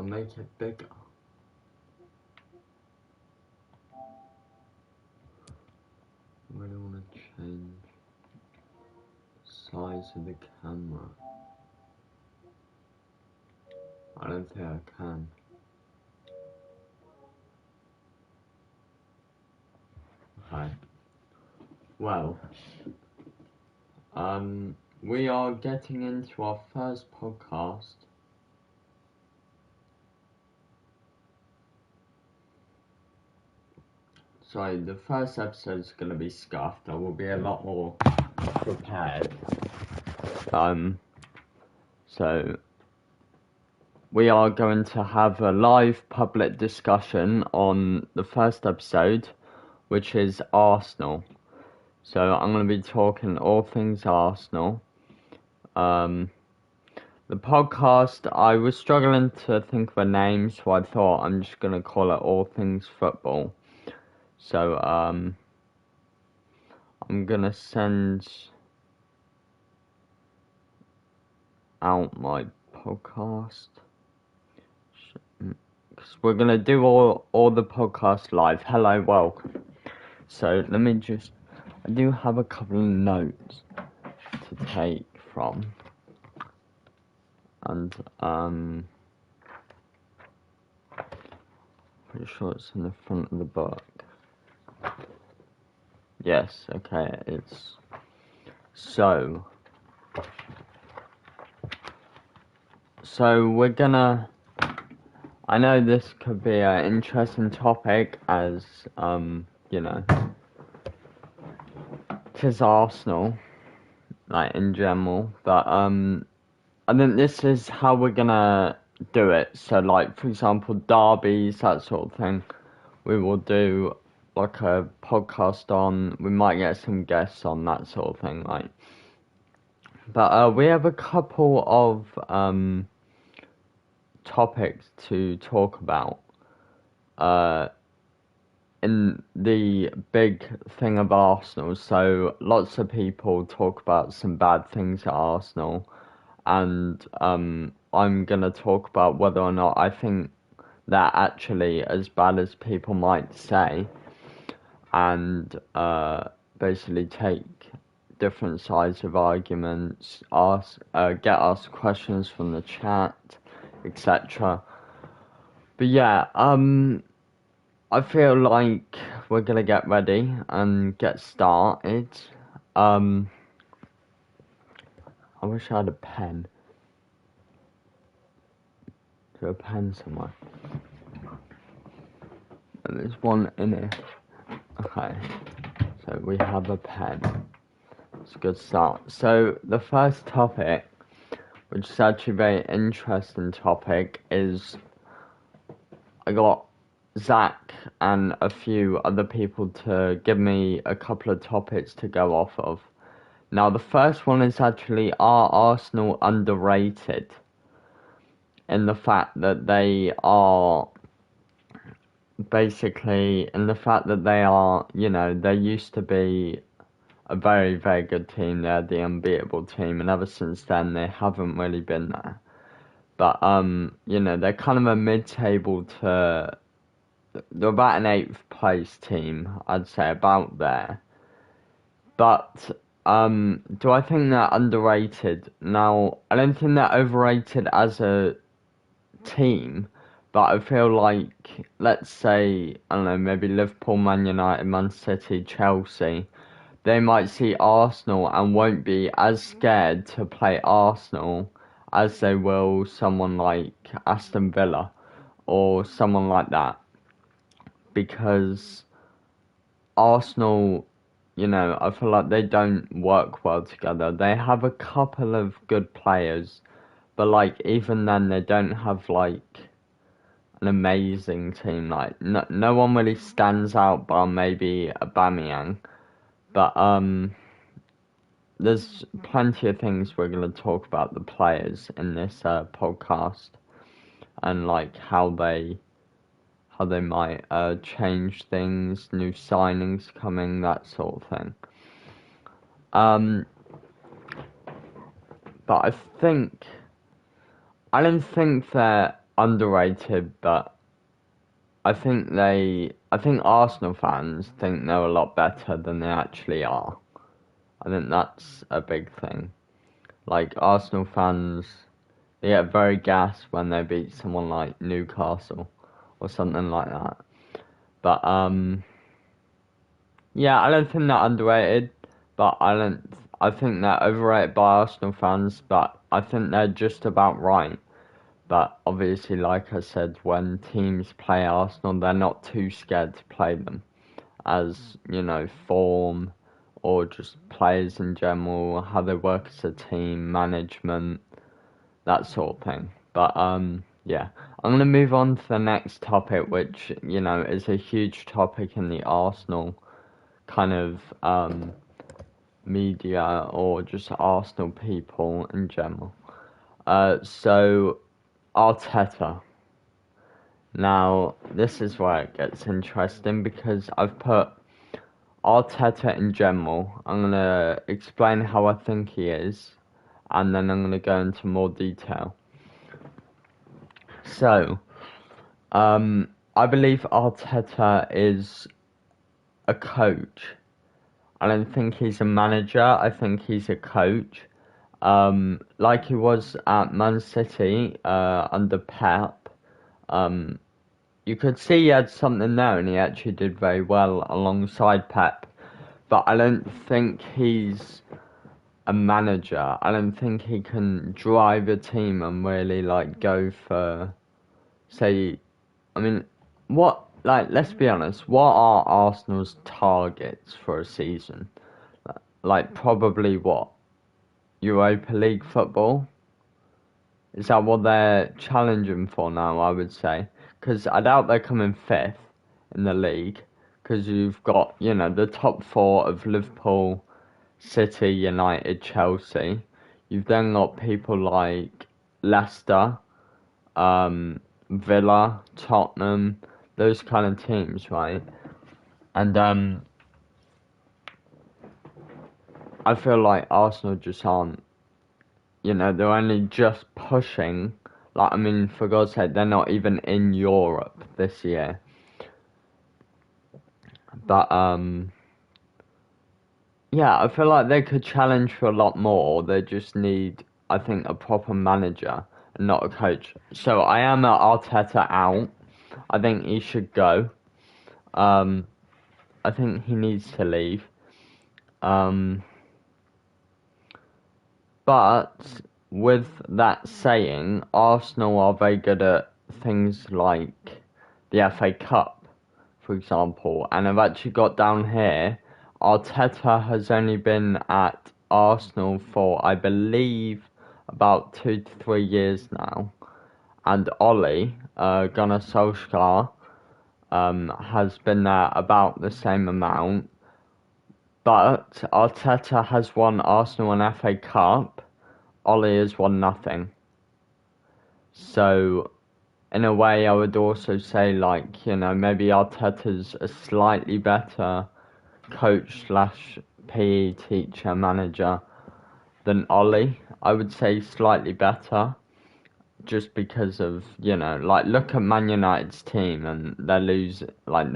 I'll make it bigger. I really want to change the size of the camera. I don't think I can. Okay. Well, we are getting into our first podcast. So the first episode is going to be scuffed. I will be a lot more prepared. So we are going to have a live public discussion on the first episode, which is Arsenal. So I'm going to be talking all things Arsenal. The podcast, I was struggling to think of a name, so I thought I'm just going to call it All Things Football. So, I'm going to send out my podcast. Because we're going to do all the podcasts live. Hello, welcome. So, let me just... I do have a couple of notes to take from. And, pretty sure it's in the front of the book. Yes, okay, it's... So we're gonna... I know this could be an interesting topic as, you know, 'tis Arsenal, like, in general, but, I think this is how we're gonna do it. So, like, for example, derbies, that sort of thing, we will do, like, a podcast on, we might get some guests on, that sort of thing, like. But, we have a couple of, topics to talk about. In the big thing of Arsenal, so lots of people talk about some bad things at Arsenal, and I'm gonna talk about whether or not I think they're actually as bad as people might say, and basically take different sides of arguments, get asked questions from the chat, etc. But yeah, I feel like we're gonna get ready and get started. I wish I had a pen. Is there a pen somewhere? And there's one in here. Okay, so we have a pen. It's a good start. So the first topic, which is actually a very interesting topic, is I got Zach and a few other people to give me a couple of topics to go off of. Now, the first one is actually, are Arsenal underrated? In the fact that they are, basically, in the fact that they are, you know, they used to be a very, very good team. They're the unbeatable team, and ever since then, they haven't really been there. But, you know, they're kind of a mid-table to... They're about an 8th place team, I'd say, about there. But, do I think they're underrated? Now, I don't think they're overrated as a team, but I feel like, let's say, I don't know, maybe Liverpool, Man United, Man City, Chelsea, they might see Arsenal and won't be as scared to play Arsenal as they will someone like Aston Villa or someone like that. Because Arsenal, you know, I feel like they don't work well together. They have a couple of good players, but like even then they don't have like an amazing team. Like no one really stands out bar maybe Aubameyang. But there's plenty of things we're gonna talk about the players in this podcast and like how they might change things, new signings coming, that sort of thing. But I don't think they're underrated, but I think Arsenal fans think they're a lot better than they actually are. I think that's a big thing. Like, Arsenal fans, they get very gassed when they beat someone like Newcastle or something like that. But, yeah, I don't think they're underrated, but I think they're overrated by Arsenal fans, but I think they're just about right. But obviously, like I said, when teams play Arsenal, they're not too scared to play them, as, you know, form or just players in general, how they work as a team, management, that sort of thing. But yeah, I'm gonna move on to the next topic, which, you know, is a huge topic in the Arsenal kind of media or just Arsenal people in general. So Arteta. Now, this is where it gets interesting because I've put Arteta in general. I'm going to explain how I think he is, and then I'm going to go into more detail. So, I believe Arteta is a coach. I don't think he's a manager. I think he's a coach. Like he was at Man City under Pep. You could see he had something there, and he actually did very well alongside Pep. But I don't think he's a manager. I don't think he can drive a team and really like go for, say, I mean, let's be honest, what are Arsenal's targets for a season? Like, probably what? Europa League football? Is that what they're challenging for now, I would say? Because I doubt they're coming fifth in the league. Because you've got, you know, the top four of Liverpool, City, United, Chelsea. You've then got people like Leicester, Villa, Tottenham, those kind of teams, right? And I feel like Arsenal just aren't, you know, they're only just pushing. Like, I mean, for God's sake, they're not even in Europe this year. But, yeah, I feel like they could challenge for a lot more. They just need, I think, a proper manager and not a coach. So I am at Arteta out. I think he should go. I think he needs to leave. But with that saying, Arsenal are very good at things like the FA Cup, for example. And I've actually got down here, Arteta has only been at Arsenal for, I believe, about 2 to 3 years now. And Ole, Gunnar Solskjaer, has been there about the same amount. But Arteta has won Arsenal an FA Cup. Ole has won nothing. So, in a way, I would also say, like, you know, maybe Arteta's a slightly better coach slash PE teacher manager than Ole. I would say slightly better. Just because of, you know, like, look at Man United's team and they lose, like,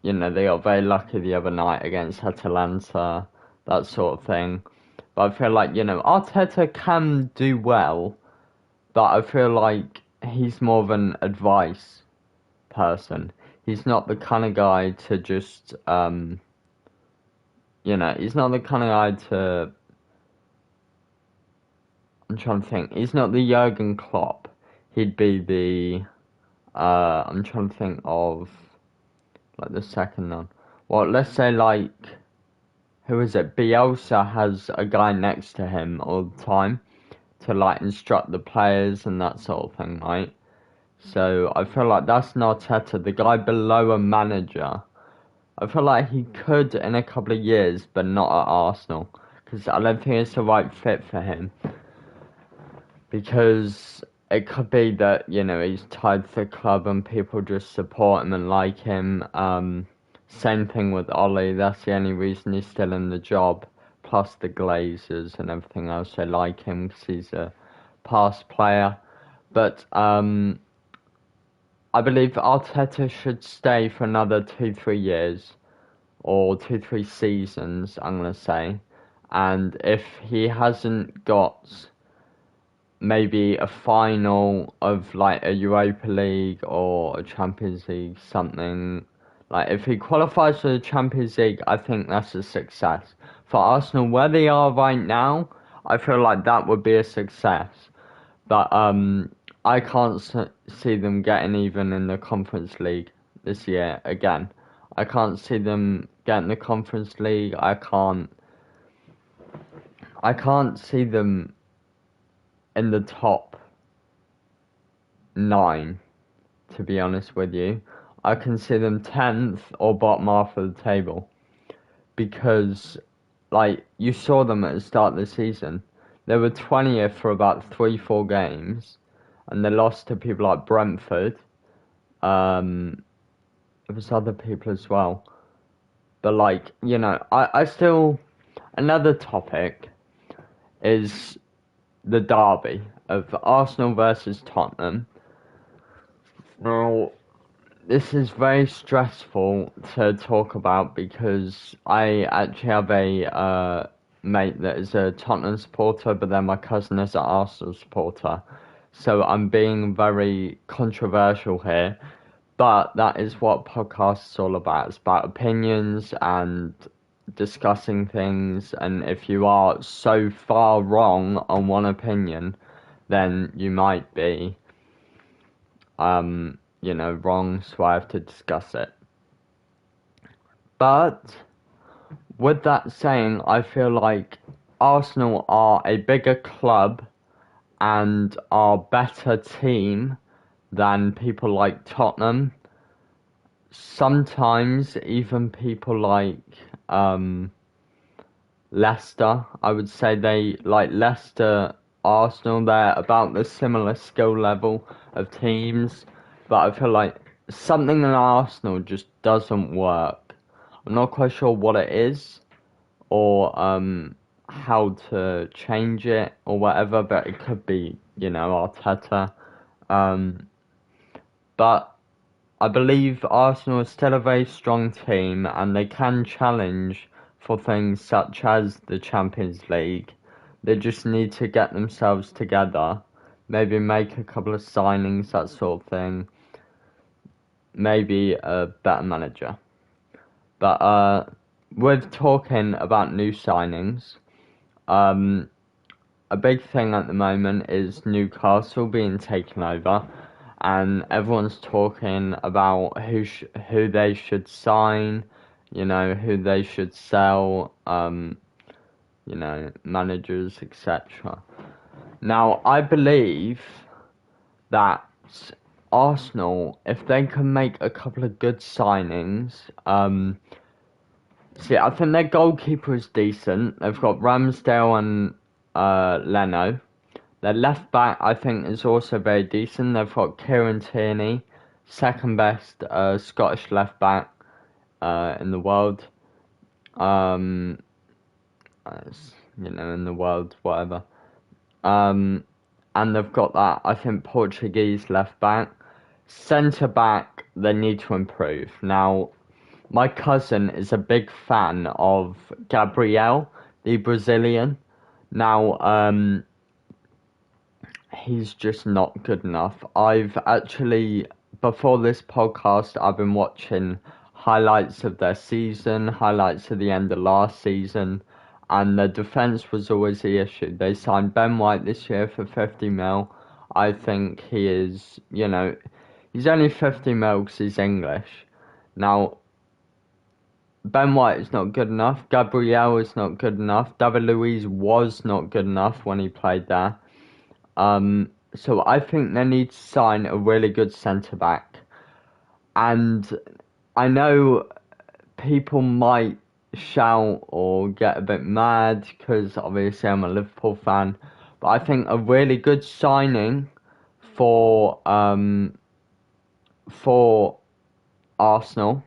you know, they got very lucky the other night against Atalanta, that sort of thing. But I feel like, you know, Arteta can do well, but I feel like he's more of an advice person. He's not the kind of guy to just, you know, he's not the kind of guy to, I'm trying to think, he's not the Jurgen Klopp. He'd be the, I'm trying to think of, like, the second one. Well, let's say, like, who is it? Bielsa has a guy next to him all the time to, like, instruct the players and that sort of thing, right? So I feel like that's not Arteta, the guy below a manager. I feel like he could in a couple of years, but not at Arsenal, because I don't think it's the right fit for him. Because it could be that, you know, he's tied to the club and people just support him and like him. Same thing with Ole, that's the only reason he's still in the job. Plus the Glazers and everything else, they like him because he's a past player. But I believe Arteta should stay for another 2-3 years, or 2-3 seasons, I'm gonna say. And if he hasn't got maybe a final of like a Europa League or a Champions League, something like if he qualifies for the Champions League, I think that's a success. For Arsenal, where they are right now, I feel like that would be a success. But I can't see them getting even in the Conference League this year again. I can't see them getting the Conference League. I can't see them in the top 9, to be honest with you. I can see them 10th or bottom half of the table. Because, like, you saw them at the start of the season. They were 20th for about 3-4 games. And they lost to people like Brentford. There was other people as well. But, like, you know, I still... Another topic is the derby of Arsenal versus Tottenham. Now, this is very stressful to talk about because I actually have a mate that is a Tottenham supporter, but then my cousin is an Arsenal supporter. So I'm being very controversial here, but that is what podcast is all about. It's about opinions and discussing things, and if you are so far wrong on one opinion, then you might be, you know, wrong, so I have to discuss it. But, with that saying, I feel like Arsenal are a bigger club and are better team than people like Tottenham. Sometimes even people like Leicester. I would say they, like Leicester, Arsenal, they're about the similar skill level of teams. But I feel like something in Arsenal just doesn't work. I'm not quite sure what it is or how to change it or whatever, but it could be, you know, Arteta. But I believe Arsenal is still a very strong team and they can challenge for things such as the Champions League. They just need to get themselves together, maybe make a couple of signings, that sort of thing. Maybe a better manager. But with talking about new signings, a big thing at the moment is Newcastle being taken over, and everyone's talking about who they should sign, you know, who they should sell, you know, managers, etc. Now, I believe that Arsenal, if they can make a couple of good signings, see, I think their goalkeeper is decent. They've got Ramsdale and Leno. Their left back, I think, is also very decent. They've got Kieran Tierney, second best Scottish left back in the world. You know, in the world, whatever. And they've got that, I think, Portuguese left back. Centre back, they need to improve. Now, my cousin is a big fan of Gabriel, the Brazilian. Now, he's just not good enough. I've actually, before this podcast, I've been watching highlights of their season, highlights of the end of last season, and the defence was always the issue. They signed Ben White this year for 50 mil. I think he is, you know, he's only 50 mil because he's English. Now, Ben White is not good enough. Gabriel is not good enough. David Luiz was not good enough when he played there. So I think they need to sign a really good centre back. And I know people might shout or get a bit mad because obviously I'm a Liverpool fan, but I think a really good signing for Arsenal,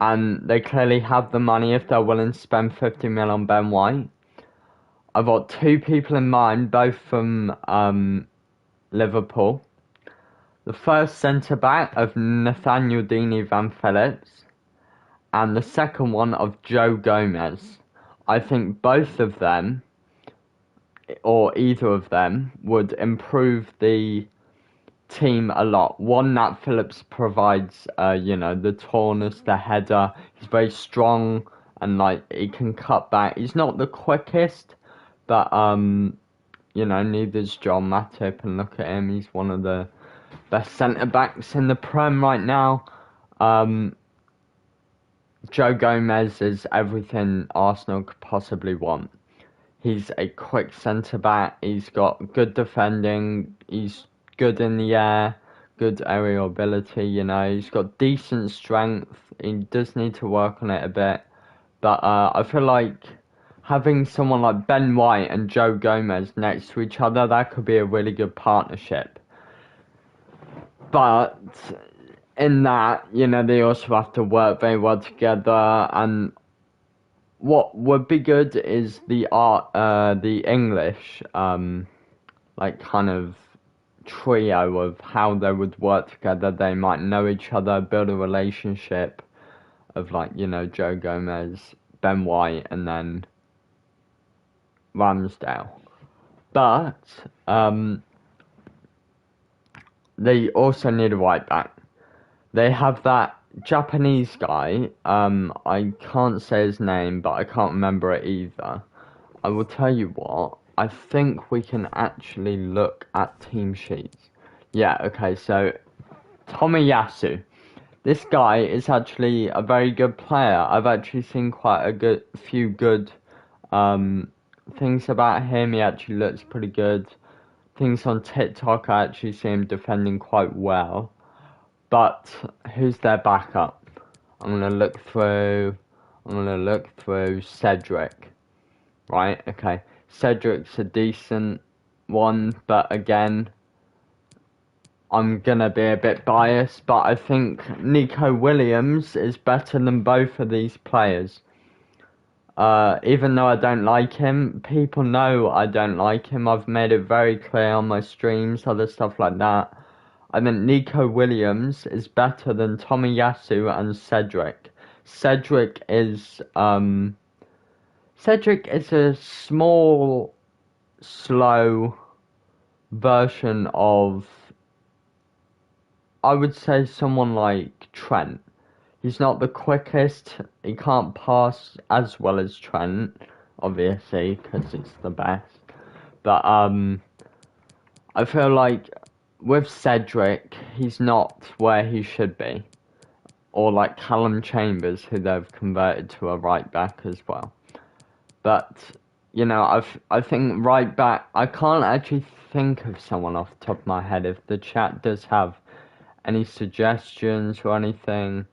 and they clearly have the money if they're willing to spend 50 mil on Ben White. I've got two people in mind, both from Liverpool. The first centre-back of Nathaniel Deeney Van Phillips, and the second one of Joe Gomez. I think both of them, or either of them, would improve the team a lot. One, Nat Phillips provides, the tallness, the header. He's very strong and he can cut back. He's not the quickest, but neither's John Matip. And look at him, he's one of the best centre backs in the Prem right now. Joe Gomez is everything Arsenal could possibly want. He's a quick centre back. He's got good defending. He's good in the air, good aerial ability. He's got decent strength. He does need to work on it a bit, but I feel like having someone like Ben White and Joe Gomez next to each other, that could be a really good partnership. But in that, they also have to work very well together. And what would be good is the English, kind of trio of how they would work together. They might know each other, build a relationship of Joe Gomez, Ben White, and then Ramsdale. But they also need a right back. They have that Japanese guy, I can't say his name, but I can't remember it either. I will tell you what, I think we can actually look at team sheets. Yeah, okay, so Tomiyasu. This guy is actually a very good player. I've actually seen quite a few good things about him. He actually looks pretty good. Things on TikTok, I actually see him defending quite well. But who's their backup? I'm gonna look through Cedric. Right, okay. Cedric's a decent one, but again, I'm gonna be a bit biased, but I think Nico Williams is better than both of these players. Even though I don't like him, people know I don't like him. I've made it very clear on my streams, other stuff like that. I think Nico Williams is better than Tomiyasu and Cedric. Cedric is a small, slow version of, I would say, someone like Trent. He's not the quickest. He can't pass as well as Trent, obviously, because it's the best. But I feel like with Cedric, he's not where he should be. Or like Callum Chambers, who they've converted to a right back as well. But I think right back, I can't actually think of someone off the top of my head. If the chat does have any suggestions or anything,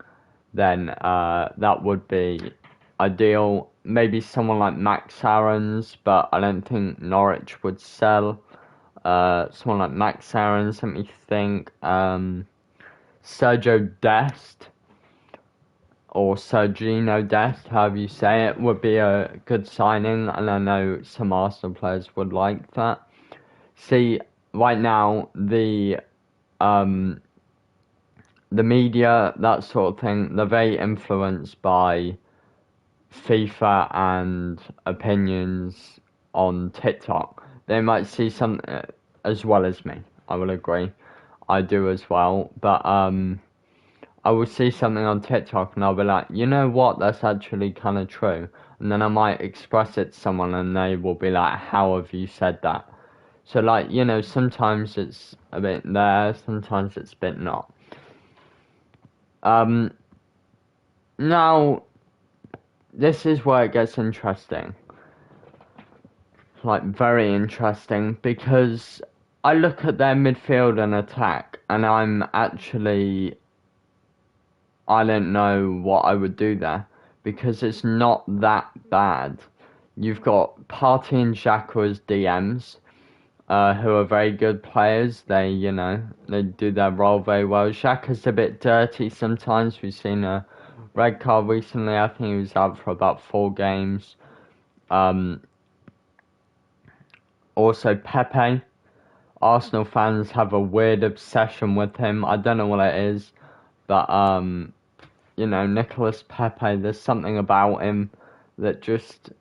then that would be ideal. Maybe someone like Max Aarons, but I don't think Norwich would sell. Someone like Max Aarons, let me think. Sergio Dest, or Sergino Dest, however you say it, would be a good signing, and I know some Arsenal players would like that. See, right now, the media, that sort of thing, they're very influenced by FIFA and opinions on TikTok. They might see something, as well as me, I will agree. I do as well, but I will see something on TikTok and I'll be like, you know what, that's actually kind of true. And then I might express it to someone and they will be like, how have you said that? So sometimes it's a bit there, sometimes it's a bit not. Now, this is where it gets interesting. Very interesting, because I look at their midfield and attack, and I don't know what I would do there, because it's not that bad. You've got Partey and Xhaka as DMs, who are very good players. They do their role very well. Xhaka's a bit dirty sometimes. We've seen a red card recently. I think he was out for about 4 games. Also Pepe. Arsenal fans have a weird obsession with him. I don't know what it is, but you know, Nicolas Pepe, there's something about him that just,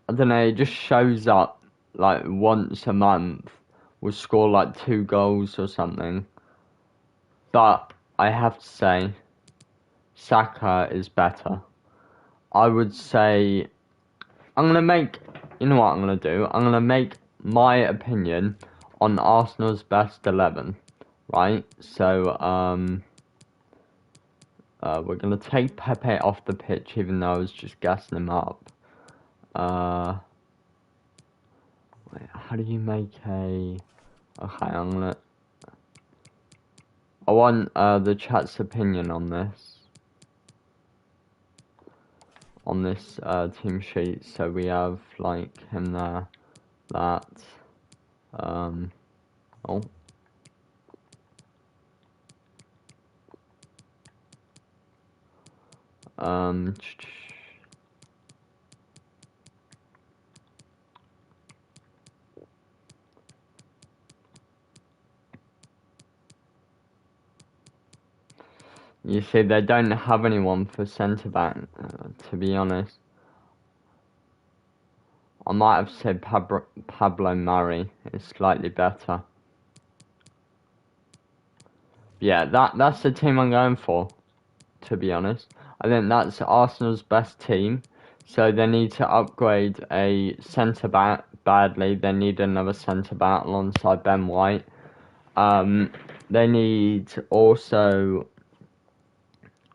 I don't know, he just shows up like once a month, will score like 2 goals or something. But I have to say, Saka is better. I would say, you know what I'm gonna do? I'm gonna make my opinion on Arsenal's best 11, right? So, we're gonna take Pepe off the pitch, even though I was just gassing him up. Wait, how do you make a... Okay, I want the chat's opinion on this team sheet. So we have like him there, that, oh. You see, they don't have anyone for centre-back, to be honest. I might have said Pablo Mari is slightly better. Yeah, that's the team I'm going for, to be honest. I think that's Arsenal's best team, so they need to upgrade a centre-back badly. They need another centre-back alongside Ben White. They need also...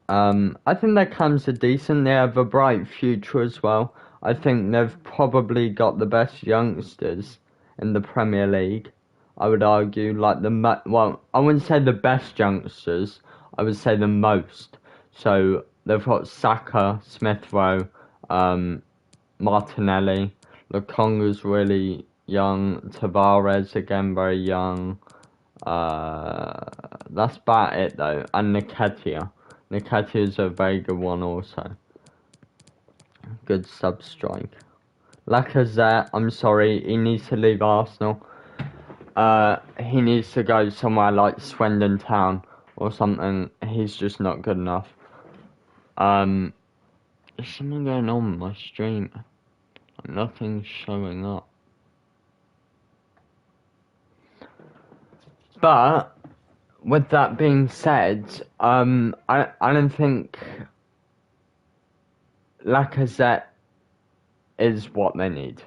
I think their cams are decent. They have a bright future as well. I think they've probably got the best youngsters in the Premier League. I would argue, like well, I wouldn't say the best youngsters. I would say the most. So they've got Saka, Smith Rowe, Martinelli. Lukonga's really young. Tavares again very young. That's about it though. And Nketiah. Nketiah is a very good one also. Good sub-strike. Lacazette, I'm sorry, he needs to leave Arsenal. He needs to go somewhere like Swindon Town or something. He's just not good enough. There's something going on with my stream. Nothing's showing up. But with that being said, I don't think Lacazette is what they need.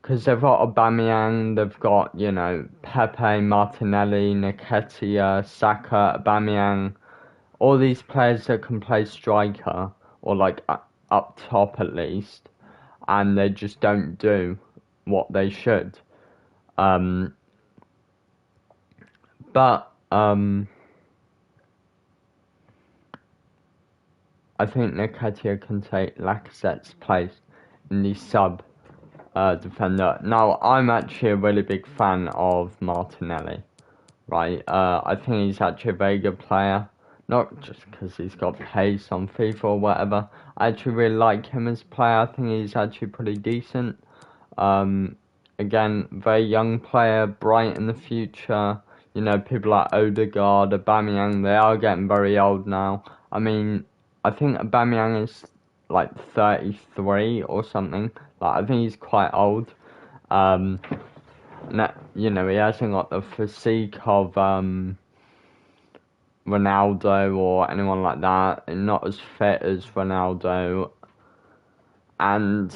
Because they've got Aubameyang, they've got, you know, Pepe, Martinelli, Nketiah, Saka, Aubameyang, all these players that can play striker, or like up top at least, and they just don't do what they should. But I think Nketiah can take Lacazette's place in the sub defender. Now, I'm actually a really big fan of Martinelli, right? I think he's actually a very good player, not just because he's got pace on FIFA or whatever. I actually really like him as a player. I think he's actually pretty decent. Again, very young player, bright in the future. You know, people like Odegaard, Aubameyang, they are getting very old now. I mean, I think Aubameyang is like 33 or something. Like, I think he's quite old. You know, he hasn't got the physique of Ronaldo or anyone like that. And not as fit as Ronaldo. And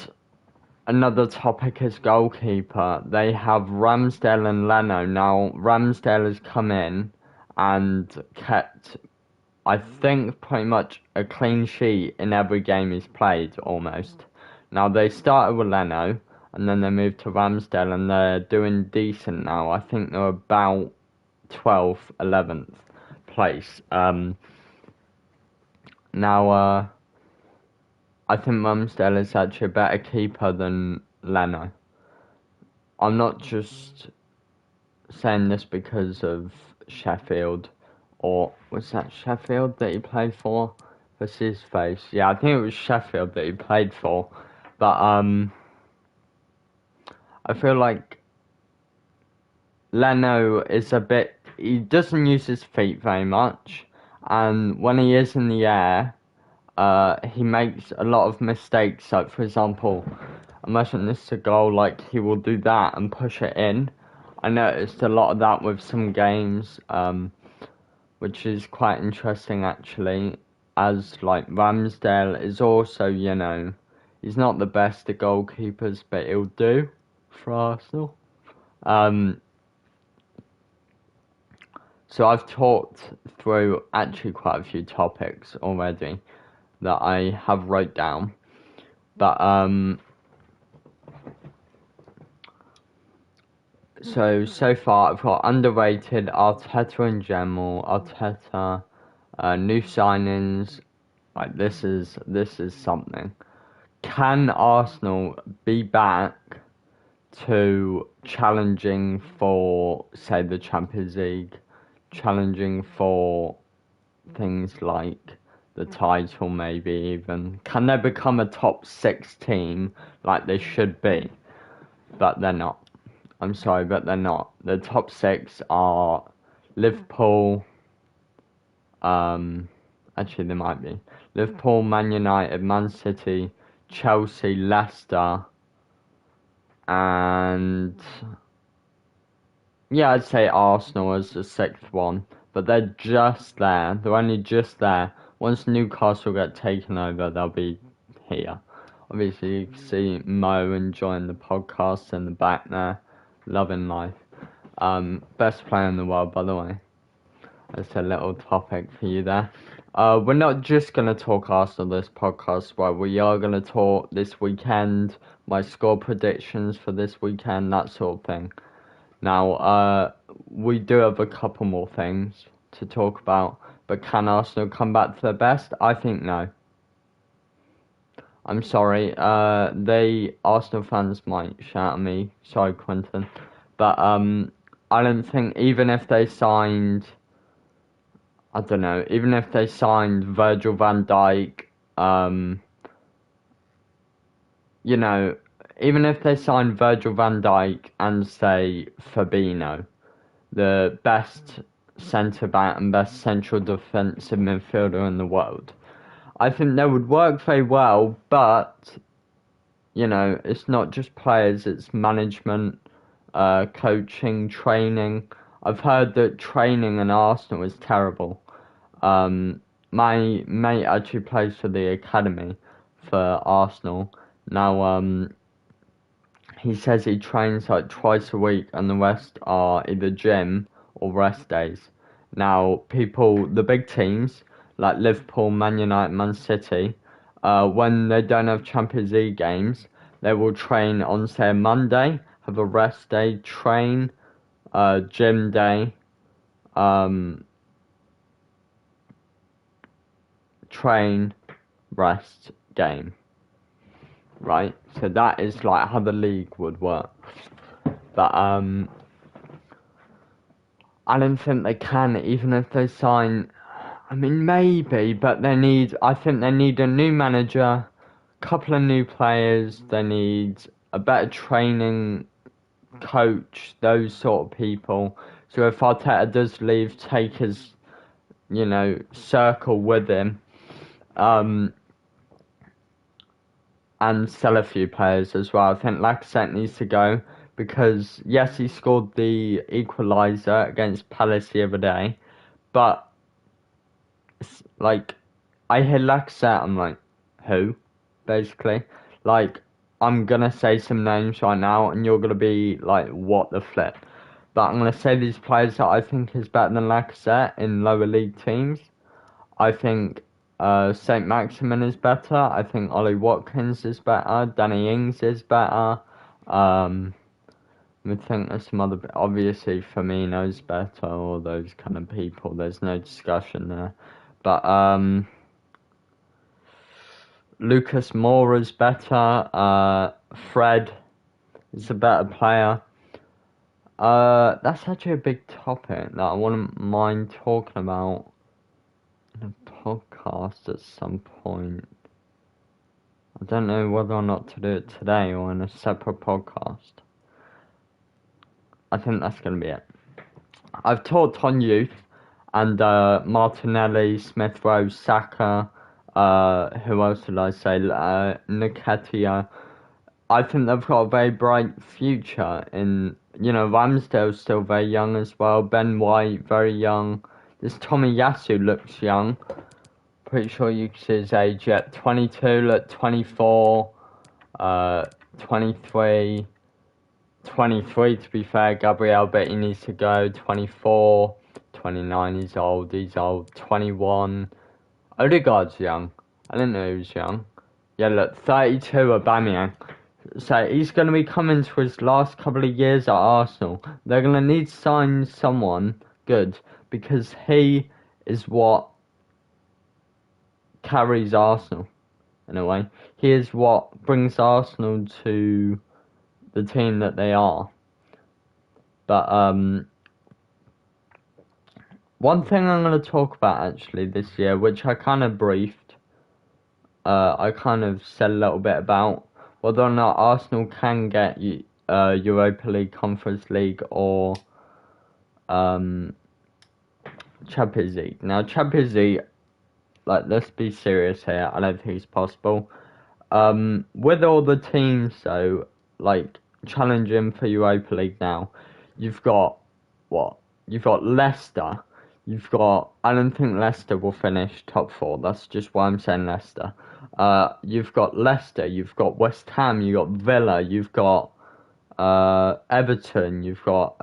another topic is goalkeeper. They have Ramsdale and Leno. Now, Ramsdale has come in and kept, I think, pretty much a clean sheet in every game he's played, almost. Now, they started with Leno, and then they moved to Ramsdale, and they're doing decent now. I think they're about 12th, 11th place. Now, I think Ramsdale is actually a better keeper than Leno. I'm not just saying this because of Sheffield, or was that Sheffield that he played for? That's his face. Yeah, I think it was Sheffield that he played for. But I feel like Leno is a bit. He doesn't use his feet very much, and when he is in the air, he makes a lot of mistakes. Like, for example, imagine this is a goal, like he will do that and push it in. I noticed a lot of that with some games, which is quite interesting actually, as like Ramsdale is also, he's not the best of goalkeepers, but he'll do for Arsenal. So I've talked through actually quite a few topics already that I have wrote down, but so far I've got underrated, Arteta in general, Arteta, new signings. Like, this is something. Can Arsenal be back to challenging for, say, the Champions League, challenging for things like the title, maybe even? Can they become a top 6 team like they should be? But they're not. I'm sorry, but they're not. The top 6 are Liverpool. Actually, they might be Liverpool, Man United, Man City, Chelsea, Leicester, and yeah, I'd say Arsenal as the 6th one. But they're just there. They're only just there. Once Newcastle get taken over, they'll be here. Obviously, you can see Mo enjoying the podcast in the back there, loving life. Best player in the world, by the way. That's a little topic for you there. We're not just going to talk Arsenal this podcast, but we are going to talk this weekend, my score predictions for this weekend, that sort of thing. Now, we do have a couple more things to talk about, but can Arsenal come back to their best? I think no. I'm sorry, Arsenal fans might shout at me, sorry Quentin, but I don't think, even if they signed, I don't know, even if they signed Virgil van Dijk, even if they signed Virgil van Dijk and, say, Fabinho, the best centre-back and best central defensive midfielder in the world, I think they would work very well, but, it's not just players, it's management, coaching, training. I've heard that training in Arsenal is terrible. My mate actually plays for the academy for Arsenal. Now, he says he trains like twice a week and the rest are either gym or rest days. Now, the big teams, like Liverpool, Man United, Man City, when they don't have Champions League games, they will train on, say, a Monday, have a rest day, train, gym day, train, rest, game. Right? So that is like how the league would work. But I don't think they can, even if they sign. I mean, maybe, but I think they need a new manager, a couple of new players, they need a better training coach, those sort of people. So if Arteta does leave, take his, circle with him, and sell a few players as well. I think Lacazette needs to go because, yes, he scored the equaliser against Palace the other day, but, like, I hear Lacazette, I'm like, who? Basically. Like, I'm gonna say some names right now, and you're gonna be like, what the flip? But I'm gonna say these players that I think is better than Lacazette in lower league teams. I think St. Maximin is better. I think Ollie Watkins is better. Danny Ings is better. I think there's some other. Obviously, Firmino's better. All those kind of people. There's no discussion there. But Lucas Moura's better. Fred is a better player. That's actually a big topic that I wouldn't mind talking about in a podcast at some point. I don't know whether or not to do it today or in a separate podcast. I think that's going to be it. I've talked on youth, and Martinelli, Smith Rowe, Saka, who else did I say? Nketiah. I think they've got a very bright future in, Ramsdale's still very young as well. Ben White, very young. This Tomiyasu looks young. Pretty sure you can see his age yet. 22, look, 24, 23, 23 to be fair. Gabriel, but he needs to go. 24, 29, he's old. 21, Odegaard's young. I didn't know he was young. Yeah, look, 32, Aubameyang. So he's going to be coming to his last couple of years at Arsenal. They're going to need to sign someone good because he is what carries Arsenal in a way. He is what brings Arsenal to the team that they are. But one thing I'm going to talk about actually this year, which I kind of briefed, I kind of said a little bit about whether or not Arsenal can get Europa League, Conference League, or Champions League. Now, Champions League, let's be serious here, I don't think it's possible. With all the teams, though, challenging for Europa League now, you've got, You've got Leicester. I don't think Leicester will finish top 4. That's just why I'm saying Leicester. You've got Leicester, you've got West Ham, you've got Villa, you've got Everton, you've got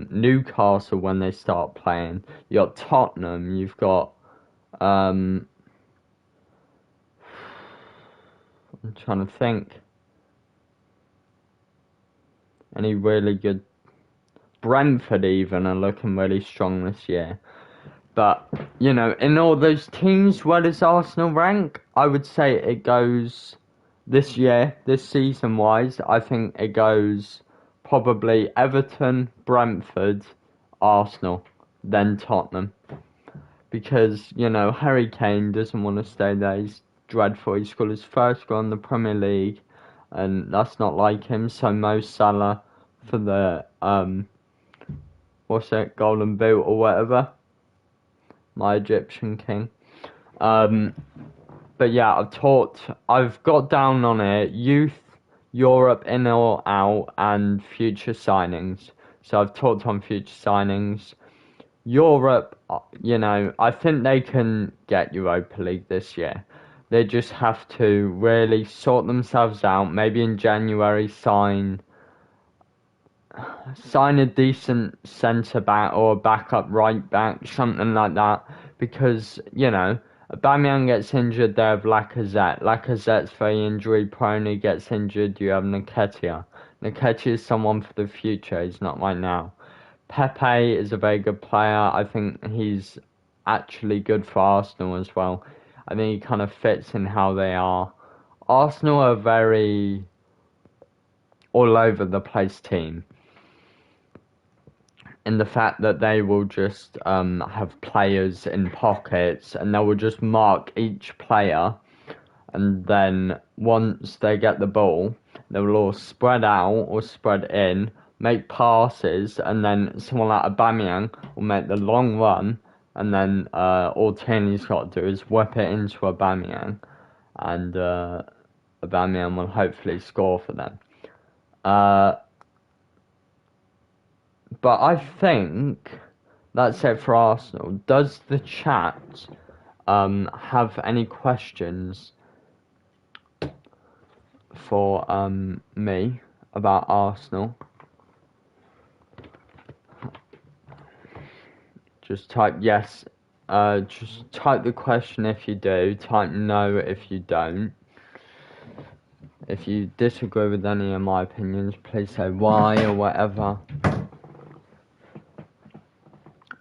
Newcastle when they start playing, you've got Tottenham, you've got I'm trying to think any really good. Brentford even are looking really strong this year. But, in all those teams, where does Arsenal rank? I would say it goes this season-wise, I think it goes probably Everton, Brentford, Arsenal, then Tottenham. Because, Harry Kane doesn't want to stay there. He's dreadful. He scored his first goal in the Premier League, and that's not like him. So Mo Salah for the, Golden Boot or whatever. My Egyptian king. But yeah, I've got down on it, youth, Europe in or out, and future signings. So I've talked on future signings. Europe, I think they can get Europa League this year. They just have to really sort themselves out. Maybe in January sign a decent centre back or a backup right back, something like that. Because, Aubameyang gets injured, they have Lacazette. Lacazette's very injury prone, he gets injured, you have Nketiah. Nketiah is someone for the future, he's not right now. Pepe is a very good player. I think he's actually good for Arsenal as well. I think he kind of fits in how they are. Arsenal are a very all over the place team, in the fact that they will just have players in pockets and they will just mark each player, and then once they get the ball, they will all spread out or spread in, make passes, and then someone like Aubameyang will make the long run, and then all Tierney's got to do is whip it into Aubameyang, and Aubameyang will hopefully score for them. But I think that's it for Arsenal. Does the chat have any questions for me about Arsenal? Just type yes. Just type the question if you do. Type no if you don't. If you disagree with any of my opinions, please say why or whatever.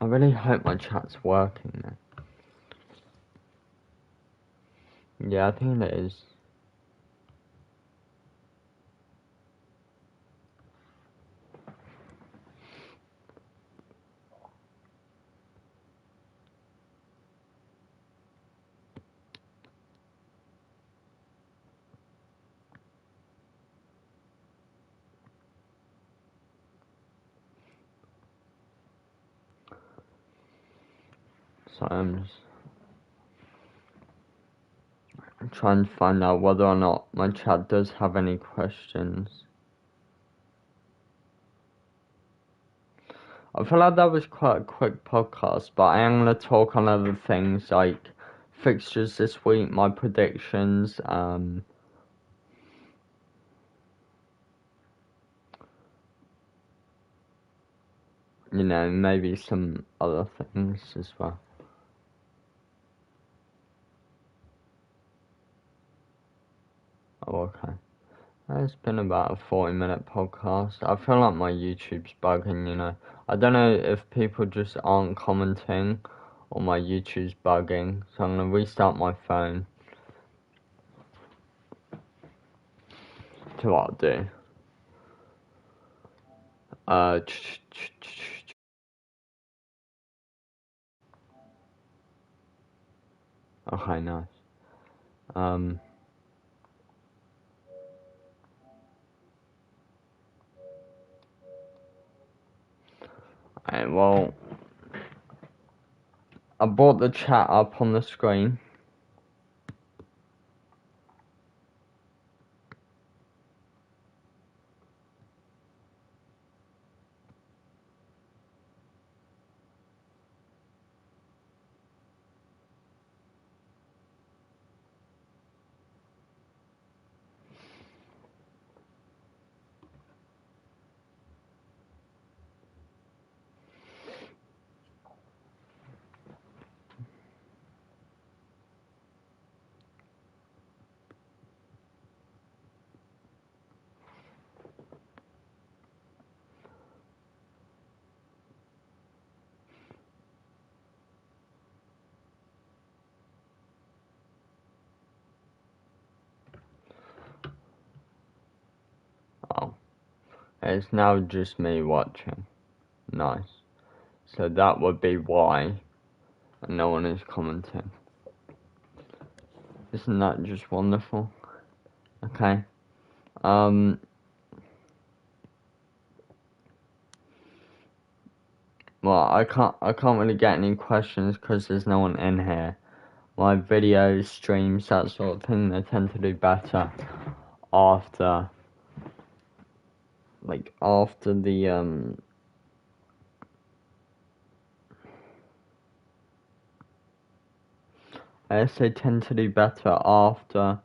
I really hope my chat's working now. Yeah, I think it is. So I'm trying to find out whether or not my chat does have any questions. I feel like that was quite a quick podcast, but I am going to talk on other things like fixtures this week, my predictions, you know, maybe some other things as well. Oh, okay. It's been about a 40-minute podcast. I feel like my YouTube's bugging, you know. I don't know if people just aren't commenting or my YouTube's bugging, so I'm going to restart my phone. To what I'll do. Okay, nice. Alright, well, I brought the chat up on the screen. Oh, it's now just me watching. Nice. So that would be why no one is commenting. Isn't that just wonderful? Okay. Well, I can't really get any questions because there's no one in here. My videos, streams, that sort of thing, they tend to do better after, like, after the, I guess they tend to do better after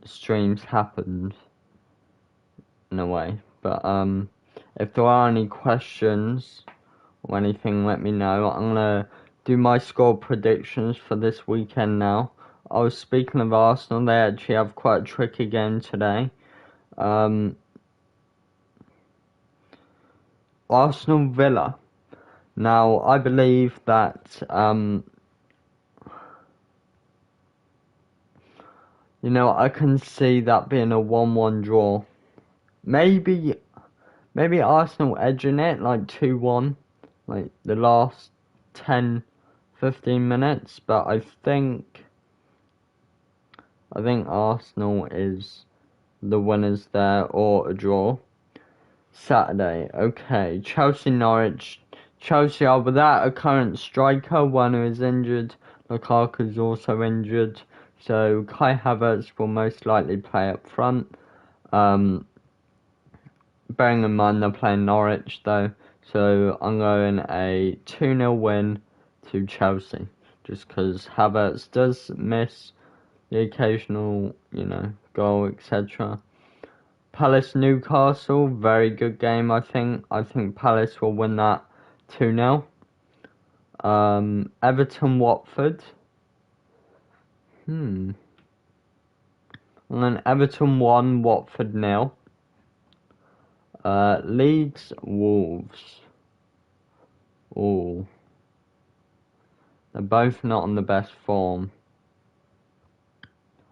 the streams happened, in a way. But, if there are any questions or anything, let me know. I'm gonna do my score predictions for this weekend now. I was speaking of Arsenal, they actually have quite a tricky game today. Arsenal Villa. Now, I believe that, you know, I can see that being a 1-1 draw. Maybe Arsenal edging it, like 2-1, like the last 10, 15 minutes, but I think Arsenal is the winners there, or a draw. Saturday, okay, Chelsea-Norwich. Chelsea are without a current striker, one who is injured. Lukaku's also injured, so Kai Havertz will most likely play up front. Bearing in mind they're playing Norwich though, so I'm going a 2-0 win to Chelsea, just because Havertz does miss the occasional, you know, goal, etc. Palace Newcastle, very good game, I think. I think Palace will win that 2-0. Everton Watford. And then Everton 1, Watford 0. Leeds Wolves. Ooh. They're both not on the best form.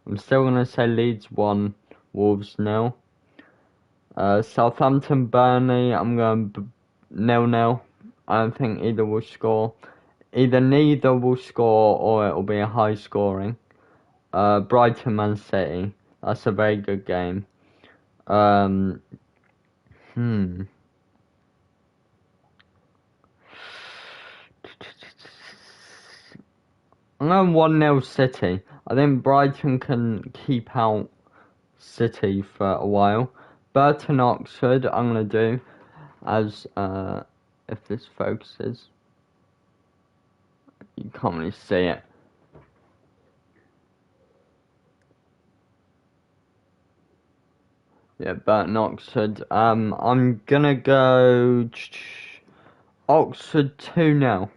I'm still going to say Leeds 1, Wolves 0. Southampton Burnley, I'm going 0-0. I don't think either will score. Either neither will score or it'll be a high scoring. Brighton Man City, that's a very good game. I'm going 1-0 City. I think Brighton can keep out City for a while. Burton Oxford, I'm going to do as, if this focuses. You can't really see it. Yeah, Burton Oxford. I'm gonna go Oxford 2-0.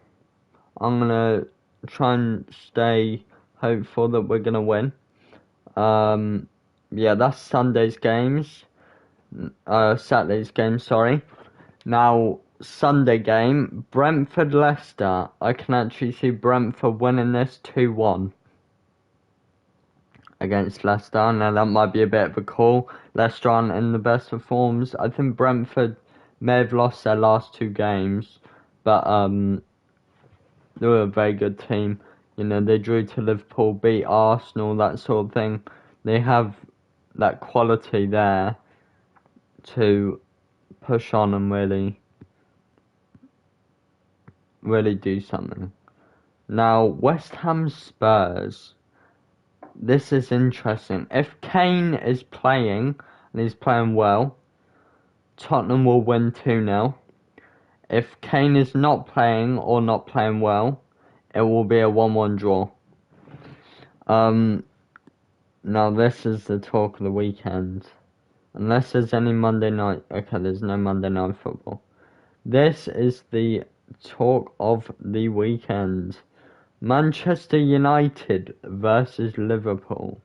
I'm gonna try and stay hopeful that we're gonna win. Yeah, that's Sunday's games. Saturday's game, sorry. Now, Sunday game, Brentford-Leicester. I can actually see Brentford winning this 2-1 against Leicester. Now, that might be a bit of a call. Leicester aren't in the best of forms. I think Brentford may have lost their last 2 games, but they were a very good team. You know, they drew to Liverpool, beat Arsenal, that sort of thing. They have that quality there to push on and really do something. Now, West Ham Spurs. This is interesting. If Kane is playing, and he's playing well, Tottenham will win 2-0. If Kane is not playing or not playing well, it will be a 1-1 draw. Now this is the talk of the weekend. Unless there's any Monday night. Okay, there's no Monday night football. This is the talk of the weekend. Manchester United versus Liverpool.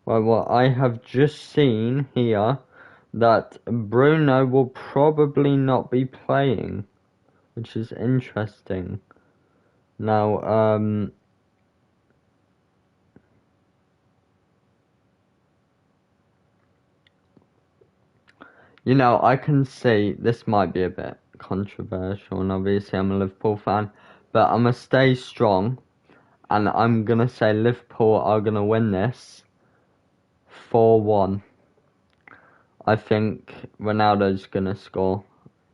Well, what I have just seen here, that Bruno will probably not be playing, which is interesting. Now, you know, I can see this might be a bit controversial, and obviously I'm a Liverpool fan, but I'm going to stay strong, and I'm going to say Liverpool are going to win this 4-1. I think Ronaldo's going to score.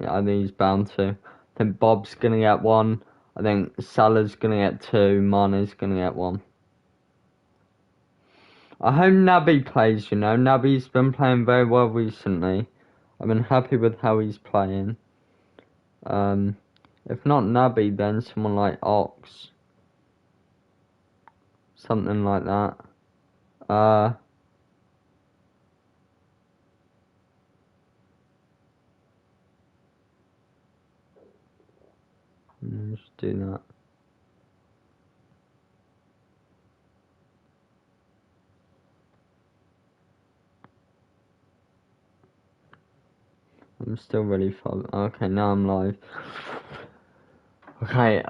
Yeah, I think he's bound to. I think Bob's going to get 1. I think Salah's going to get 2. Mane's going to get 1. I hope Naby plays, you know. Naby's been playing very well recently. I've been happy with how he's playing. If not Naby, then someone like Ox. Something like that. Let's do that. I'm still really far. Okay, now I'm live. Okay,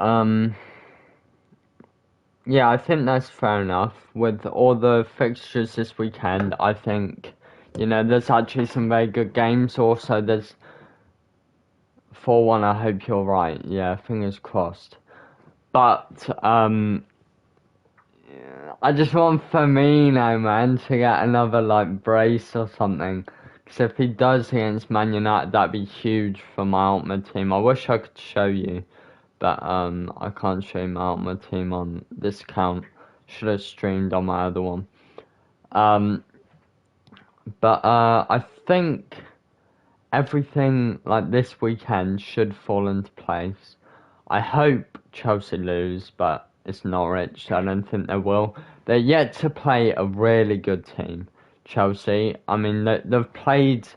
yeah, I think that's fair enough. With all the fixtures this weekend, I think, you know, there's actually some very good games. Also, there's 4-1, I hope you're right. Yeah, fingers crossed. But, I just want Firmino, man, to get another, like, brace or something. Because if he does against Man United, that'd be huge for my Ultimate Team. I wish I could show you, but, I can't show you my Ultimate Team on this account. Should have streamed on my other one. But, I think everything, like, this weekend should fall into place. I hope Chelsea lose, but it's Norwich, so I don't think they will. They're yet to play a really good team, Chelsea. I mean, they've played,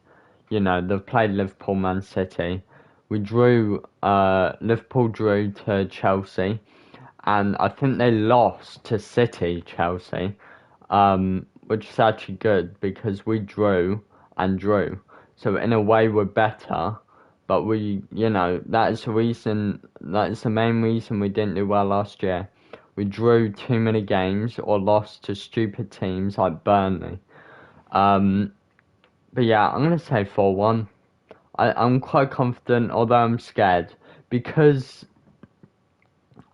you know, they've played Liverpool, Man City. Liverpool drew to Chelsea, and I think they lost to City, Chelsea, which is actually good because we drew and drew. So in a way, we're better. But you know, that is the main reason we didn't do well last year. We drew too many games or lost to stupid teams like Burnley. But yeah, I'm going to say 4-1. I'm quite confident, although I'm scared. Because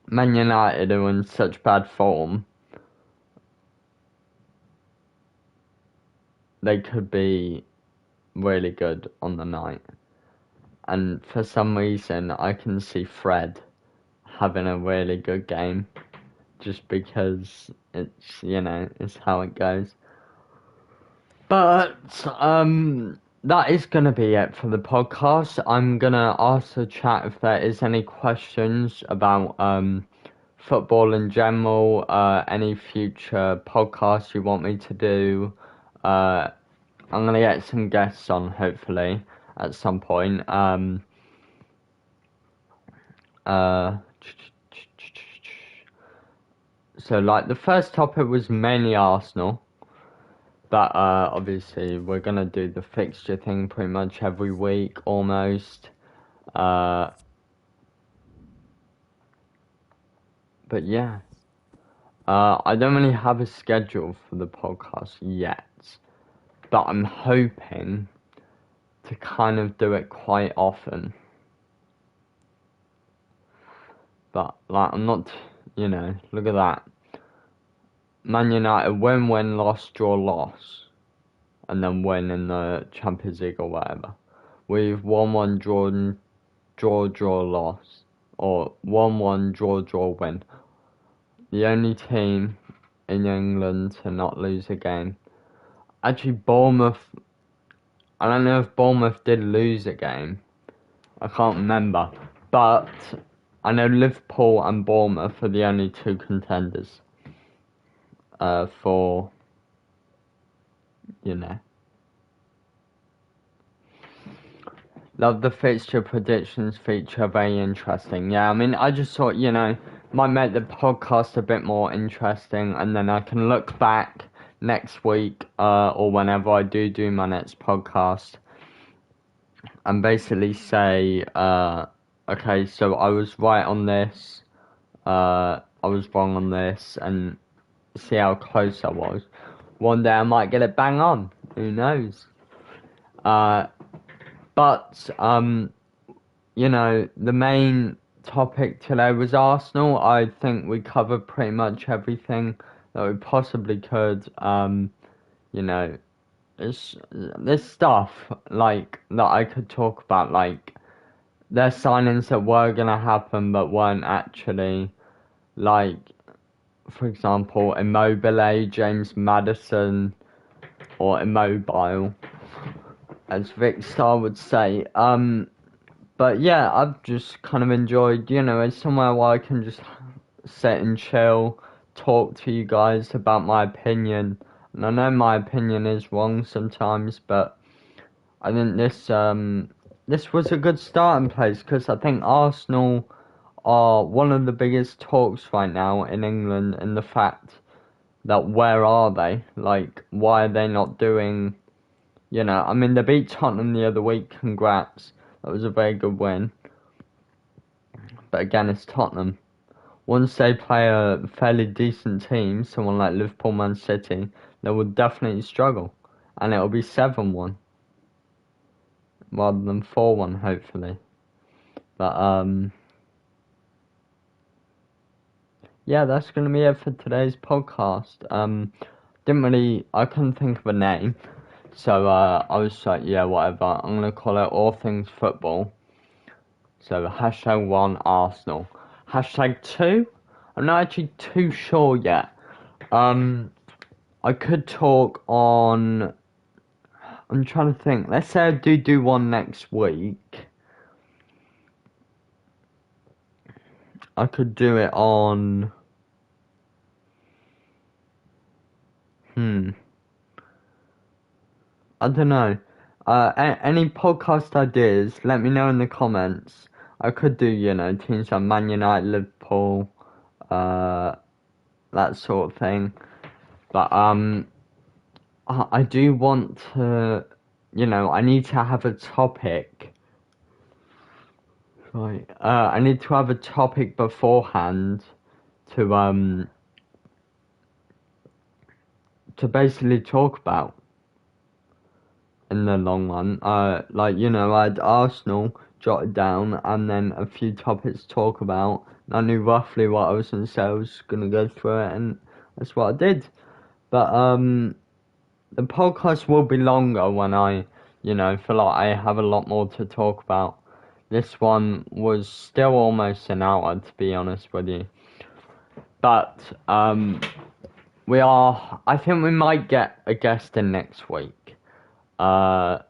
Man United are in such bad form, they could be really good on the night. And for some reason, I can see Fred having a really good game, just because it's, it's how it goes. But that is gonna be it for the podcast. I'm gonna ask the chat if there is any questions about football in general, any future podcasts you want me to do. I'm gonna get some guests on hopefully at some point. So like the first topic was mainly Arsenal. But obviously we're gonna do the fixture thing pretty much every week almost. But yeah. I don't really have a schedule for the podcast yet. But I'm hoping to kind of do it quite often. But like I'm not, look at that. Man United win, loss, draw, loss. And then win in the Champions League or whatever. We've 1-1 draw, loss. Or 1-1 draw, win. The only team in England to not lose a game. Actually, Bournemouth, I don't know if Bournemouth did lose a game. I can't remember. But I know Liverpool and Bournemouth are the only two contenders. For, Love the fixture predictions feature, very interesting. Yeah, I mean, I just thought, might make the podcast a bit more interesting, and then I can look back next week, or whenever I do my next podcast, and basically say, okay, so I was right on this, I was wrong on this, and see how close I was. One day I might get it bang on, who knows? But, the main topic today was Arsenal. I think we covered pretty much everything that we possibly could. There's stuff, like, that I could talk about, like, there's signings that were gonna happen but weren't actually, like, for example, Immobile, James Maddison, or Immobile, as Vic Star would say. But yeah, I've just kind of enjoyed, it's somewhere where I can just sit and chill, talk to you guys about my opinion. And I know my opinion is wrong sometimes, but I think this was a good starting place, because I think Arsenal are one of the biggest talks right now in England, and the fact that where are they? Like, why are they not doing, I mean, they beat Tottenham the other week, congrats. That was a very good win. But again, it's Tottenham. Once they play a fairly decent team, someone like Liverpool, Man City, they will definitely struggle. And it'll be 7-1. Rather than 4-1, hopefully. But, yeah, that's going to be it for today's podcast. I couldn't think of a name. So, I was like, yeah, whatever. I'm going to call it All Things Football. So, #1 Arsenal. #2? I'm not actually too sure yet. I could talk on... I'm trying to think. Let's say I do one next week. I could do it on... I don't know. Any podcast ideas, let me know in the comments. I could do, teams like Man United, Liverpool, that sort of thing. But, I do want to, I need to have a topic. Right. I need to have a topic beforehand to basically talk about in the long run. I had Arsenal jotted down, and then a few topics to talk about. I knew roughly what I was going to say. I was going to go through it, and that's what I did. But, the podcast will be longer when I, feel like I have a lot more to talk about. This one was still almost an hour, to be honest with you. But, I think we might get a guest in next week. I'm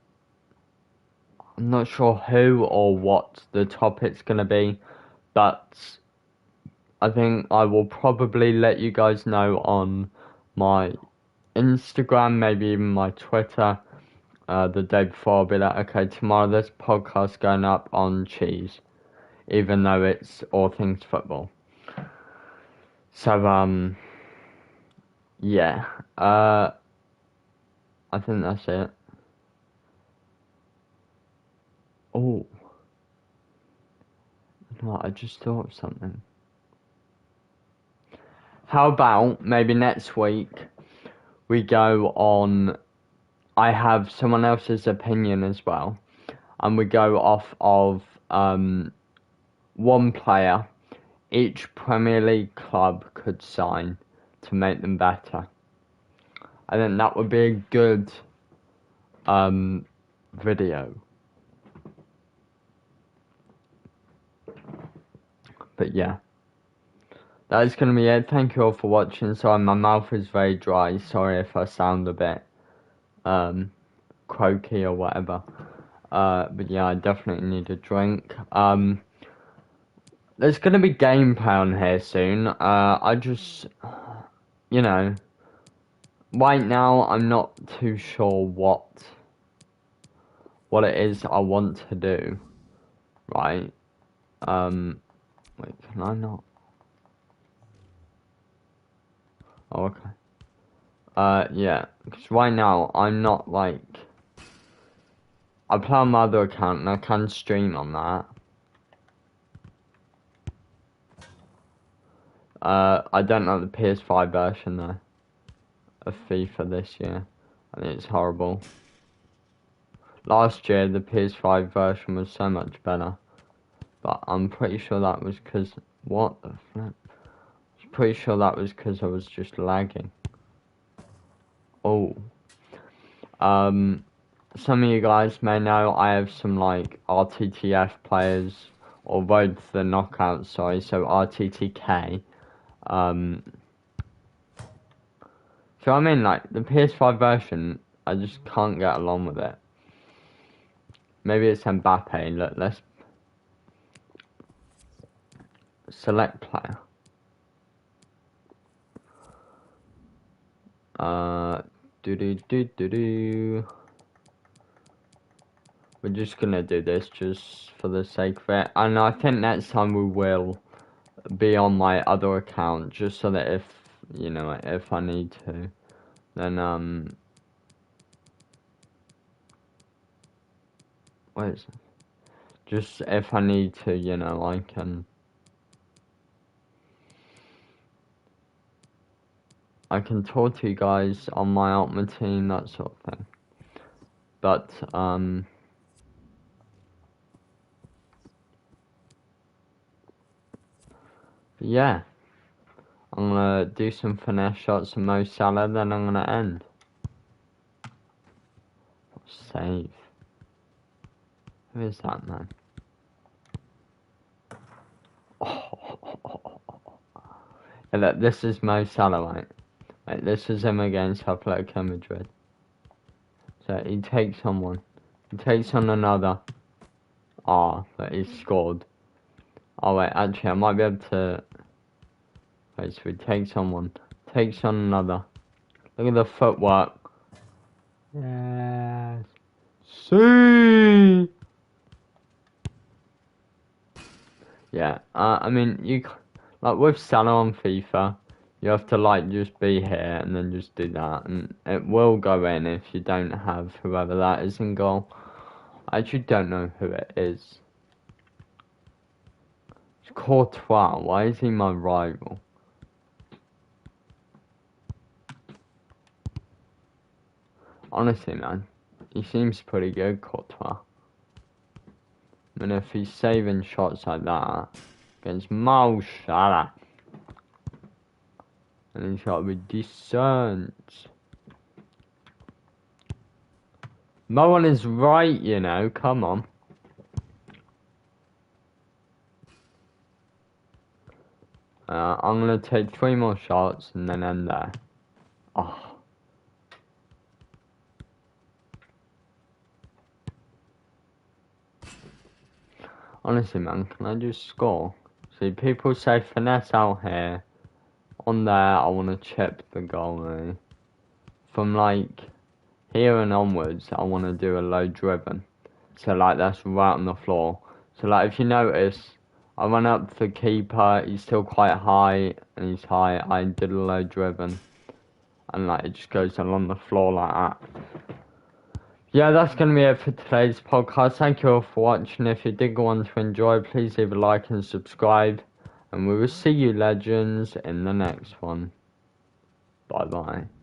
not sure who or what the topic's gonna be, but I think I will probably let you guys know on my Instagram, maybe even my Twitter, the day before. I'll be like, okay, tomorrow this podcast going up on cheese, even though it's all things football. So, yeah, I think that's it. Oh, no, I just thought of something. How about maybe next week we go on, I have someone else's opinion as well, and we go off of one player each Premier League club could sign to make them better. I think that would be a good video. But yeah, that is going to be it. Thank you all for watching. Sorry, my mouth is very dry. Sorry if I sound a bit croaky or whatever. But yeah, I definitely need a drink. There's going to be gameplay on here soon. I just, you know, right now I'm not too sure what it is I want to do. Right? Wait, can I not? Oh, okay. Yeah, because right now I'm not like, I play on my other account and I can stream on that. I don't know the PS5 version though of FIFA this year. I think it's horrible. Last year the PS5 version was so much better, but I'm pretty sure that was because, what the flip? I'm pretty sure that was because I was just lagging. Oh. Some of you guys may know I have some like RTTF players, or Road to the Knockout, sorry, so RTTK. So I mean, like, the PS5 version, I just can't get along with it. Maybe it's Mbappe. Look, let's select player. We're just gonna do this just for the sake of it, and I think next time we will be on my other account, just so that if, you know, if I need to, then where is it? Just if I need to, you know, I can talk to you guys on my Ultimate Team, that sort of thing. But yeah, I'm gonna do some finesse shots of Mo Salah, then I'm gonna end. Save. Who is that, man? Oh. Yeah, look, this is Mo Salah, right? Like, this is him against Atletico Madrid. So he takes on one. He takes on another. But he scored. Oh wait, actually I might be able to... Wait, so he takes on one. Takes on another. Look at the footwork. Yes. See. Yeah, I mean, like with Salah on FIFA, you have to like just be here and then just do that, and it will go in if you don't have whoever that is in goal. I actually don't know who it is. It's Courtois. Why is he my rival? Honestly, man, he seems pretty good, Courtois. I mean, if he's saving shots like that against Mo Salah, and he's got to be decent. Mo on his right, you know, come on. I'm gonna take 3 more shots and then end there. Oh. Honestly, man, can I just score? See, people say finesse out here. On there, I want to chip the goalie. From, like, here and onwards, I want to do a low driven. So, like, that's right on the floor. So, like, if you notice, I went up for keeper, he's still quite high, and he's high. I did a low driven. And, like, it just goes along the floor like that. Yeah, that's going to be it for today's podcast. Thank you all for watching. If you did go on to enjoy, please leave a like and subscribe. And we will see you, legends, in the next one. Bye-bye.